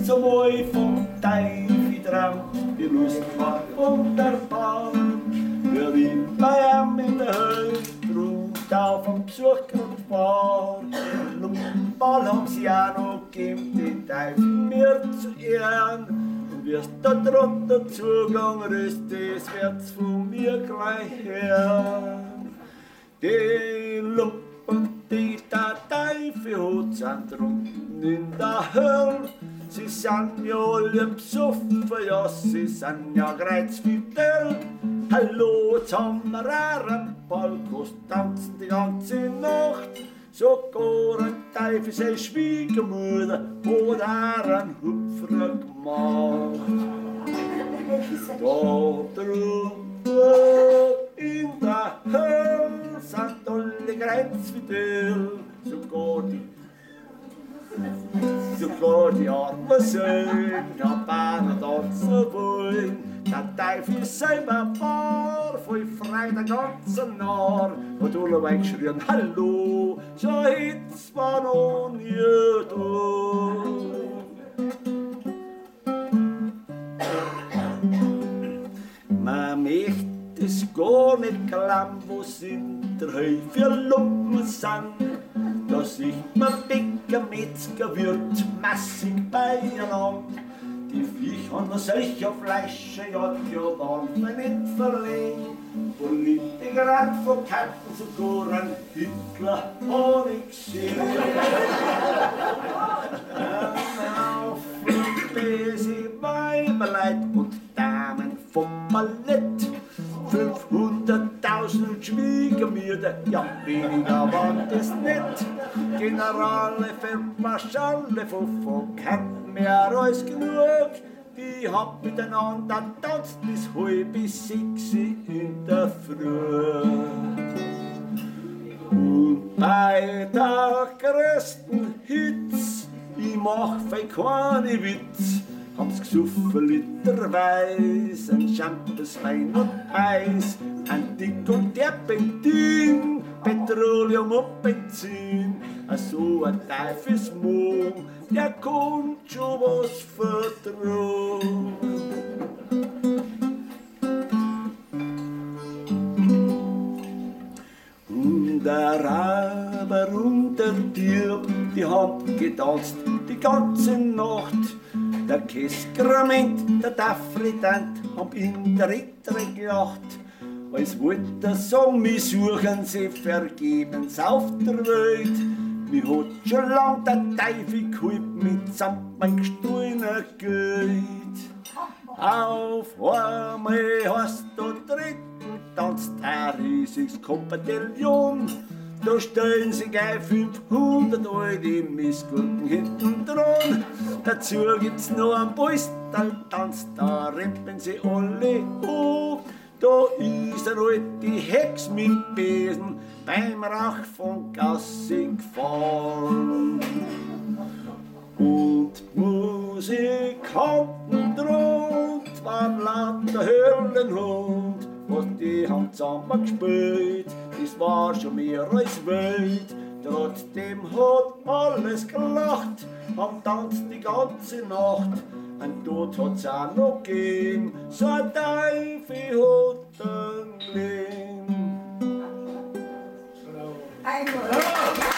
So mooi vom Teufel dran, die Lust war wunderbar. Wir lieben bei ihm in der Höhe, drum auf dem Besuch und war. Lumpenball haben sie auch noch gegeben, die Teufel mir zu ehren. Und wirst da drunter zugegangen ist, das wird's von mir gleich hören. Die Lumpen, die der Teufel hat, sind drunten in der Hölle. Sie sind ja alle besoffen, ja, sie sind ja kreuzfidel. Hallo, jetzt haben wir einen Ballkost, tanzen die ganze Nacht. Sogar ein Teufel, seine Schwiegermutter, hat einen Hüpfer gemacht. Da drunten in der Hölle sind alle kreuzfidel, sogar die armen Söhne haben Bahnen tanzen wollen. Der Teufel selber war voll frei der ganzen Nahr. Und alle wegschrien, hallo, so hit's war noch nie da. Man möchte es gar nicht glauben, was in der Höhe für Lumpen sind. Da sieht man Bäcker, Metzger, Wirt massig beieinander. Die Viecher haben solcher Fleische, ja, die waren wir nicht verlegen. Politiker von Kanten sogar ein Hitler hab ich gesehen. Auf Besi, Weiberleid und Damen vom Ballett. 500.000 Schwiegermütter, ja, weniger waren das nicht. Generale Feldmarschalle von Kanten mehr als genug. Die hab miteinander tanzt bis halb bis 6 in der Früh. Und bei der größten Hitze, ich mach fein keine Witz, haben's gesoffen literweise, ein Champers, Wein und Eis, ein Dick und Terpentin, Petroleum und Benzin. So ein Teufelsmond, der kommt schon was vertrauen. Und der Raber und der Dieb, die haben getanzt die ganze Nacht. Der Käsgrament, der Tafflitant, hab in der Ritter gelacht. Als wollte er sagen, wir suchen sie vergebens auf der Welt. Mir hat schon lang der Teufel geholfen mitsamt mein gestohlener Geld. Auf einmal hast du dritten, tanzt ein riesiges Kompetillon. Da stellen sich gleich 500 alte Missgurken hinten dran. Dazu gibt's noch einen Polstertanz, da rippen sie alle hoch. Da ist eine alte Hex mit Besen beim Rauch von Gasse gefahren. Und Musikanten drunter waren lauter Höhlenhund, was die haben zusammen gespielt, das war schon mehr als wild. Trotzdem hat alles gelacht, haben tanzt die ganze Nacht. Ein Tod hat's auch noch gegeben, so ein Teufel hat ein Leben. Einmal.